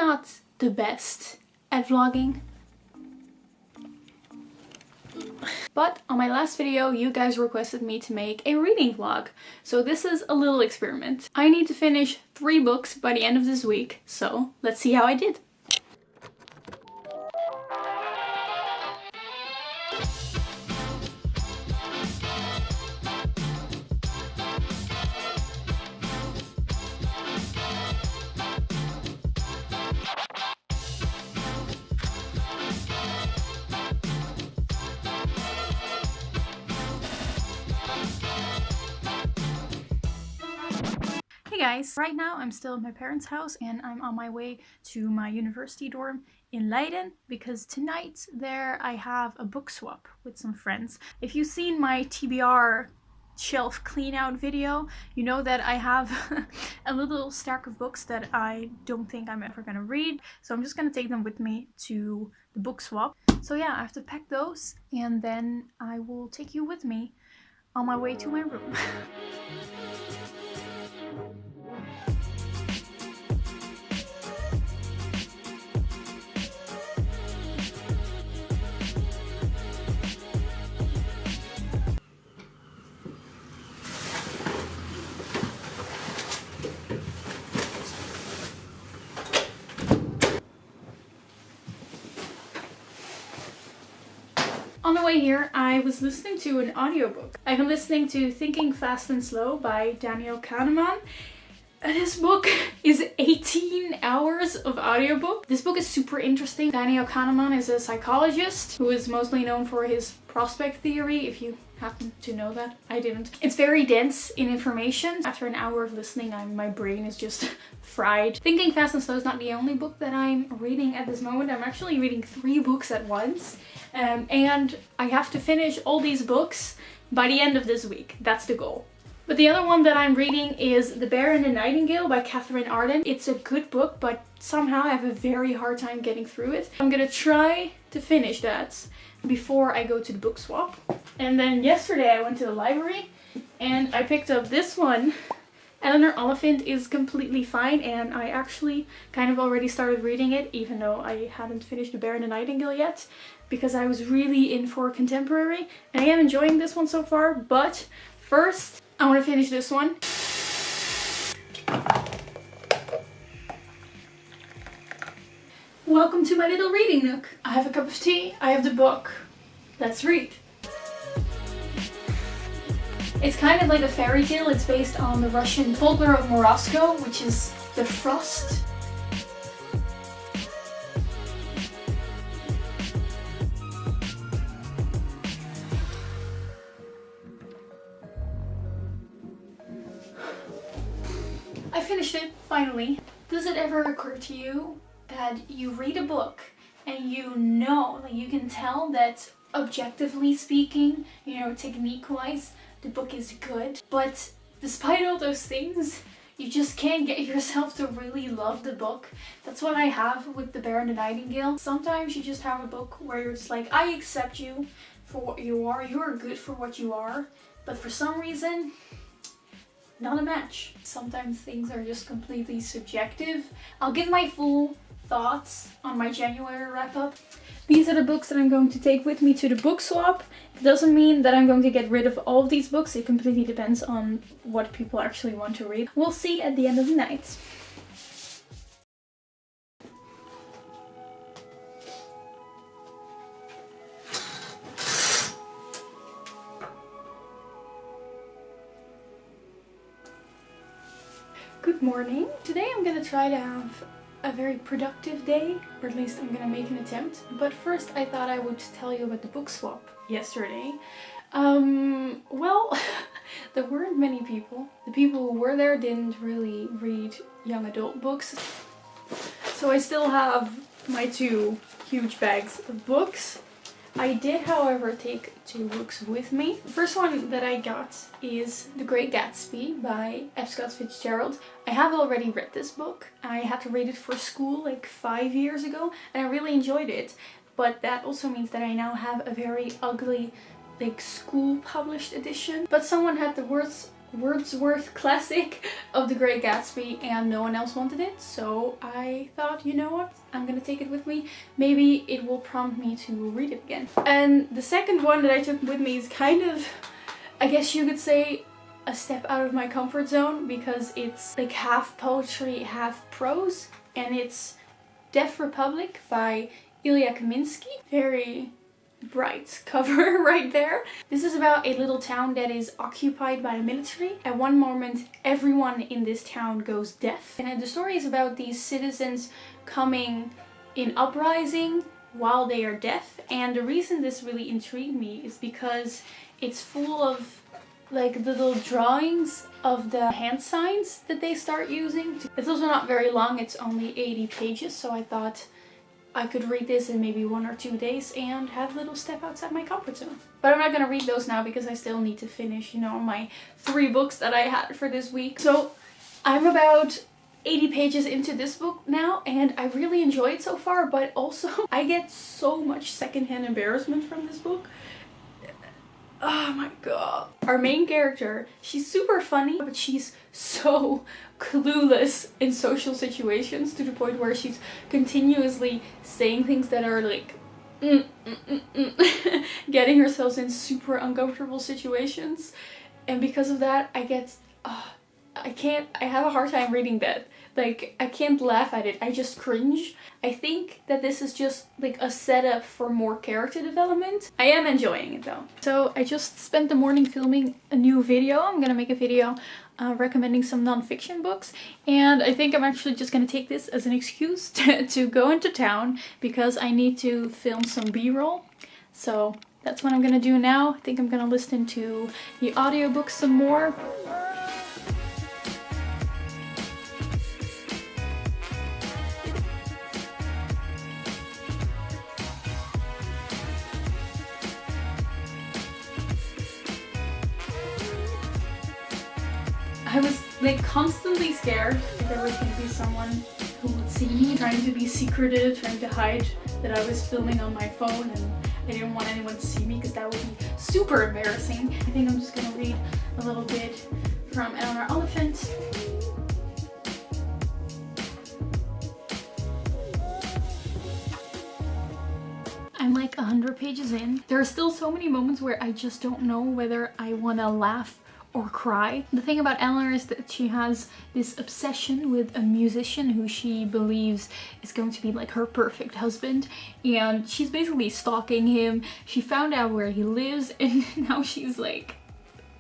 not the best at vlogging. But on my last video, you guys requested me to make a reading vlog. So this is a little experiment. I need to finish 3 books by the end of this week. So let's see how I did. Hey guys, right now I'm still at my parents' house and I'm on my way to my university dorm in Leiden because tonight there I have a book swap with some friends. If you've seen my TBR shelf clean out video, you know that I have a little stack of books that I don't think I'm ever gonna read, so I'm just gonna take them with me to the book swap. So yeah, I have to pack those and then I will take you with me on my way to my room. On the way here, I was listening to an audiobook. I've been listening to Thinking Fast and Slow by Daniel Kahneman. This book is 18 hours of audiobook. This book is super interesting. Daniel Kahneman is a psychologist who is mostly known for his prospect theory, if you happen to know that. I didn't. It's very dense in information. After an hour of listening, my brain is just fried. Thinking Fast and Slow is not the only book that I'm reading at this moment. I'm actually reading 3 books at once. And I have to finish all these books by the end of this week. That's the goal. But the other one that I'm reading is The Bear and the Nightingale by Catherine Arden. It's a good book, but somehow I have a very hard time getting through it. I'm gonna try to finish that before I go to the book swap. And then yesterday I went to the library and I picked up this one. Eleanor Oliphant is completely fine, and I actually kind of already started reading it, even though I hadn't finished The Bear and the Nightingale yet, because I was really in for contemporary. And I am enjoying this one so far, but first I want to finish this one. Welcome to my little reading nook. I have a cup of tea, I have the book. Let's read. It's kind of like a fairy tale. It's based on the Russian folklore of Morosko, which is the frost. I finished it, finally. Does it ever occur to you that you read a book and you know, like you can tell that objectively speaking, you know, technique-wise, the book is good, but despite all those things, you just can't get yourself to really love the book. That's what I have with The Bear and the Nightingale. Sometimes you just have a book where you're just like, I accept you for what you are, you're good for what you are, but for some reason, not a match. Sometimes things are just completely subjective. I'll give my full thoughts on my January wrap-up. These are the books that I'm going to take with me to the book swap. It doesn't mean that I'm going to get rid of all of these books. It completely depends on what people actually want to read. We'll see at the end of the night. Good morning. Today I'm gonna try to have a very productive day, or at least I'm gonna make an attempt. But first I thought I would tell you about the book swap yesterday. Well, there weren't many people. The people who were there didn't really read young adult books. So I still have my 2 huge bags of books. I did, however, take 2 books with me. The first one that I got is The Great Gatsby by F. Scott Fitzgerald. I have already read this book. I had to read it for school like 5 years ago and I really enjoyed it. But that also means that I now have a very ugly like school published edition. But someone had the words Wordsworth classic of The Great Gatsby, and no one else wanted it, so I thought, you know what, I'm gonna take it with me. Maybe it will prompt me to read it again. And the second one that I took with me is kind of, I guess you could say, a step out of my comfort zone, because it's like half poetry, half prose, and it's Deaf Republic by Ilya Kaminsky. Very bright cover right there. This is about a little town that is occupied by the military. At one moment, everyone in this town goes deaf. And the story is about these citizens coming in uprising while they are deaf. And the reason this really intrigued me is because it's full of like the little drawings of the hand signs that they start using. It's also not very long, it's only 80 pages, so I thought I could read this in maybe 1 or 2 days and have a little step outside my comfort zone. But I'm not gonna read those now because I still need to finish, you know, my 3 books that I had for this week. So I'm about 80 pages into this book now, and I really enjoy it so far, but also I get so much secondhand embarrassment from this book. Oh my god. Our main character, she's super funny, but she's so clueless in social situations to the point where she's continuously saying things that are like getting herself in super uncomfortable situations. And because of that, I have a hard time reading that. Like, I can't laugh at it, I just cringe. I think that this is just like a setup for more character development. I am enjoying it though. So I just spent the morning filming a new video. I'm gonna make a video recommending some non-fiction books, and I think I'm actually just gonna take this as an excuse to go into town because I need to film some b-roll. So that's what I'm gonna do now. I think I'm gonna listen to the audiobook some more. I was like constantly scared that there was gonna be someone who would see me, trying to be secretive, trying to hide that I was filming on my phone, and I didn't want anyone to see me because that would be super embarrassing. I think I'm just gonna read a little bit from Eleanor Oliphant. I'm like 100 pages in. There are still so many moments where I just don't know whether I want to laugh or cry. The thing about Eleanor is that she has this obsession with a musician who she believes is going to be like her perfect husband, and she's basically stalking him. She found out where he lives, and now she's like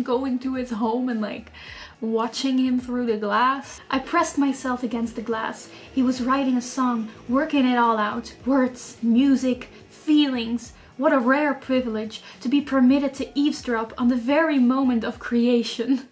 going to his home and like watching him through the glass. I pressed myself against the glass. He was writing a song, working it all out. Words, music, feelings. What a rare privilege to be permitted to eavesdrop on the very moment of creation.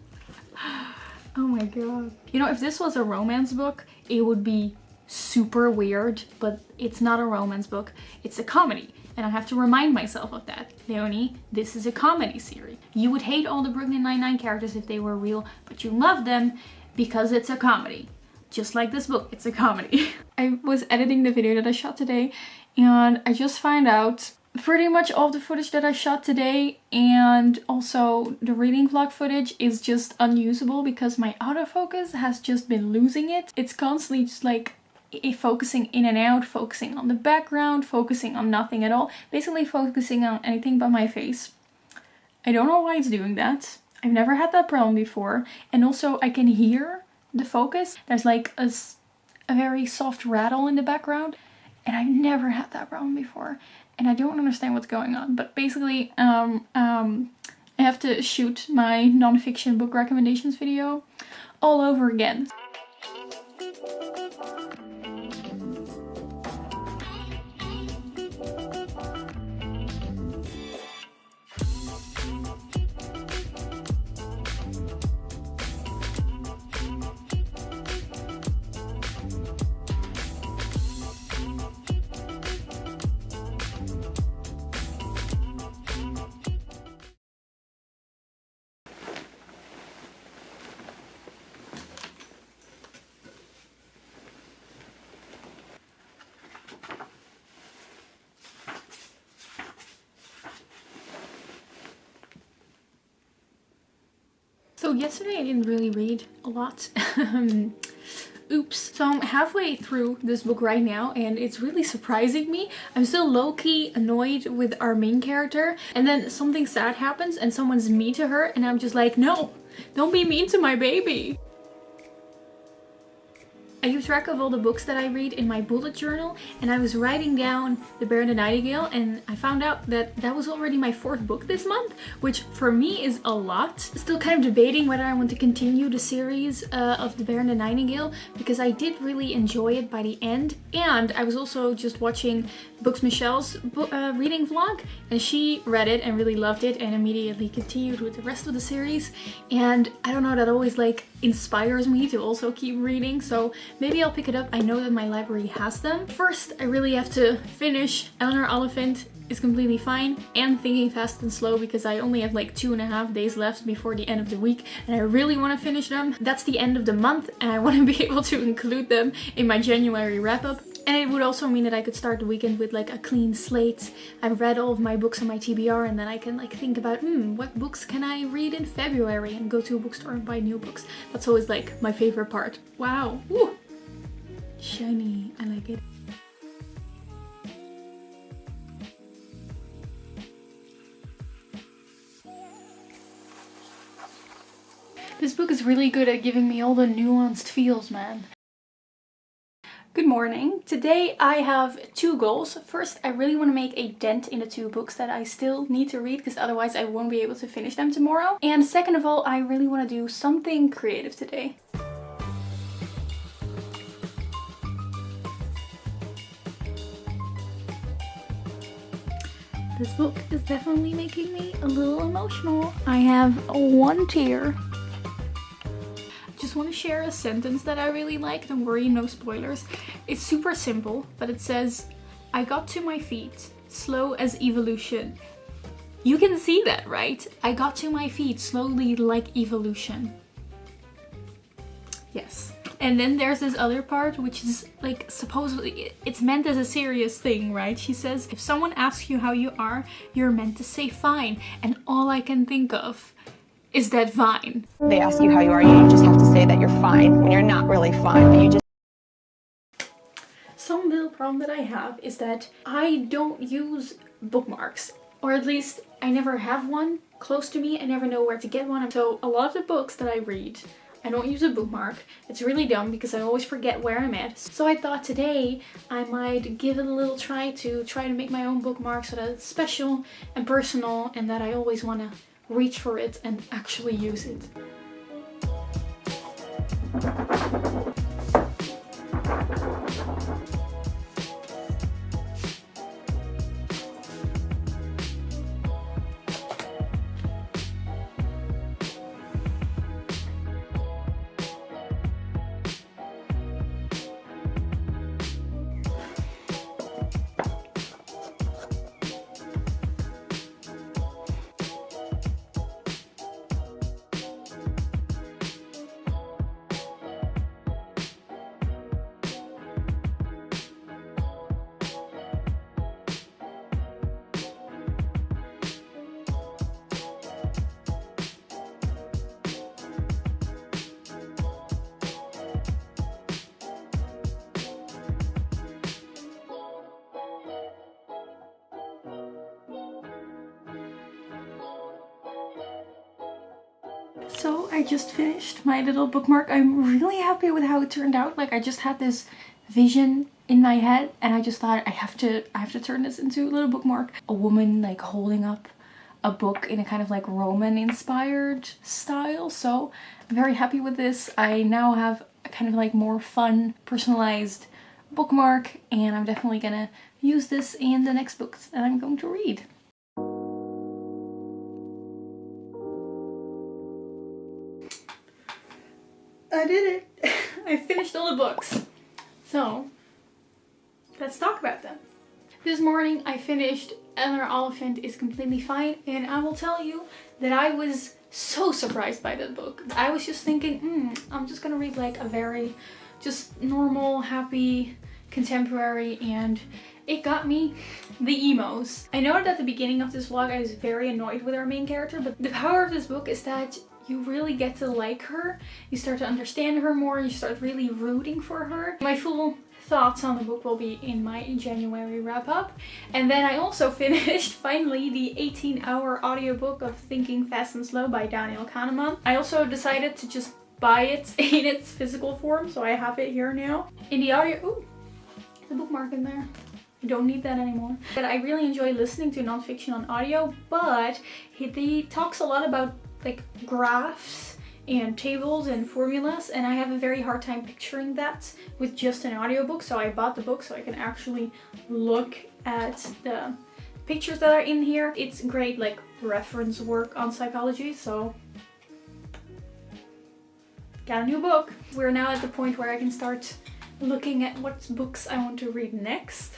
Oh my god. You know, if this was a romance book, it would be super weird, but it's not a romance book, it's a comedy. And I have to remind myself of that. Leonie, this is a comedy series. You would hate all the Brooklyn Nine-Nine characters if they were real, but you love them because it's a comedy. Just like this book, it's a comedy. I was editing the video that I shot today, and I just found out pretty much all of the footage that I shot today and also the reading vlog footage is just unusable because my autofocus has just been losing it. It's constantly just like focusing in and out, focusing on the background, focusing on nothing at all, basically focusing on anything but my face. I don't know why it's doing that. I've never had that problem before, and also I can hear the focus. There's like a very soft rattle in the background, and I've never had that problem before. And I don't understand what's going on, but basically I have to shoot my non-fiction book recommendations video all over again. So yesterday I didn't really read a lot. Oops. So I'm halfway through this book right now and it's really surprising me. I'm still low-key annoyed with our main character, and then something sad happens and someone's mean to her and I'm just like, no, don't be mean to my baby. I keep track of all the books that I read in my bullet journal, and I was writing down The Bear and the Nightingale, and I found out that that was already my 4th book this month, which for me is a lot. Still kind of debating whether I want to continue the series of The Bear and the Nightingale, because I did really enjoy it by the end, and I was also just watching Books Michelle's reading vlog, and she read it and really loved it and immediately continued with the rest of the series, and I don't know, that always like inspires me to also keep reading, so maybe I'll pick it up. I know that my library has them. First, I really have to finish Eleanor Oliphant is Completely Fine and Thinking Fast and Slow, because I only have like 2.5 days left before the end of the week and I really want to finish them. That's the end of the month and I want to be able to include them in my January wrap-up. And it would also mean that I could start the weekend with like a clean slate. I've read all of my books on my TBR and then I can like think about, what books can I read in February, and go to a bookstore and buy new books. That's always like my favorite part. Wow. Ooh. Shiny. I like it. This book is really good at giving me all the nuanced feels, man. Good morning. Today I have 2 goals. First, I really want to make a dent in the 2 books that I still need to read, because otherwise I won't be able to finish them tomorrow. And second of all, I really want to do something creative today. This book is definitely making me a little emotional. I have 1 tear. Just want to share a sentence that I really like. Don't worry, no spoilers. It's super simple, but it says, I got to my feet, slow as evolution. You can see that, right? I got to my feet slowly like evolution. Yes. And then there's this other part, which is like, supposedly it's meant as a serious thing, right? She says, if someone asks you how you are, you're meant to say fine. And all I can think of is that fine. They ask you how you are, you just have to say that you're fine when you're not really fine, but you just... Some little problem that I have is that I don't use bookmarks, or at least I never have one close to me. I never know where to get one. So a lot of the books that I read, I don't use a bookmark. It's really dumb because I always forget where I'm at. So I thought today I might give it a little try to make my own bookmark so that it's special and personal and that I always want to reach for it and actually use it. So I just finished my little bookmark. I'm really happy with how it turned out. Like, I just had this vision in my head and I just thought I have to turn this into a little bookmark. A woman like holding up a book in a kind of like Roman inspired style. So I'm very happy with this. I now have a kind of like more fun personalized bookmark and I'm definitely gonna use this in the next books that I'm going to read. I did it! I finished all the books. So, let's talk about them. This morning I finished Eleanor Oliphant is Completely Fine, and I will tell you that I was so surprised by that book. I was just thinking, I'm just gonna read like a very just normal, happy, contemporary, and it got me the emos. I know that at the beginning of this vlog I was very annoyed with our main character, but the power of this book is that you really get to like her. You start to understand her more. You start really rooting for her. My full thoughts on the book will be in my January wrap-up. And then I also finished finally the 18-hour audiobook of Thinking Fast and Slow by Daniel Kahneman. I also decided to just buy it in its physical form, so I have it here now. In the audio, ooh, the bookmark in there. I don't need that anymore. But I really enjoy listening to nonfiction on audio, but he talks a lot about like graphs and tables and formulas, and I have a very hard time picturing that with just an audiobook, so I bought the book so I can actually look at the pictures that are in here. It's great like reference work on psychology, so got a new book. We're now at the point where I can start looking at what books I want to read next.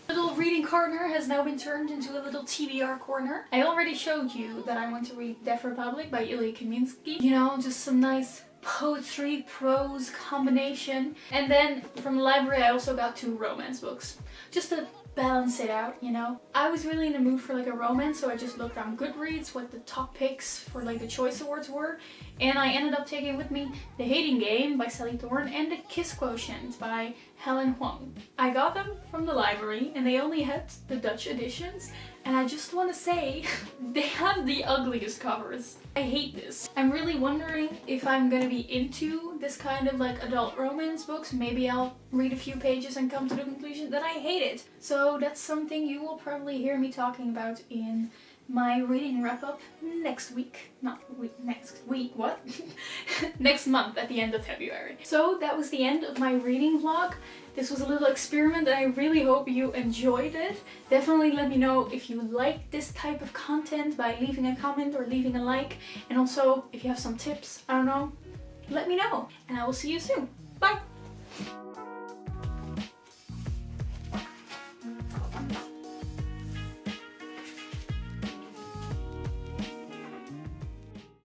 Little reading corner has now been turned into a little TBR corner. I already showed you that I want to read Deaf Republic by Ilya Kaminsky. You know, just some nice poetry, prose combination. And then from the library I also got 2 romance books. Just to balance it out, you know. I was really in the mood for like a romance, so I just looked on Goodreads what the top picks for like the Choice Awards were, and I ended up taking with me The Hating Game by Sally Thorne and The Kiss Quotient by Helen Huang. I got them from the library and they only had the Dutch editions, and I just want to say they have the ugliest covers. I hate this. I'm really wondering if I'm gonna be into this kind of like adult romance books. Maybe I'll read a few pages and come to the conclusion that I hate it. So that's something you will probably hear me talking about in my reading wrap-up next week. Not week, next week, what? Next month at the end of February. So that was the end of my reading vlog. This was a little experiment and I really hope you enjoyed it. Definitely let me know if you like this type of content by leaving a comment or leaving a like. And also if you have some tips, I don't know, let me know. And I will see you soon. Bye!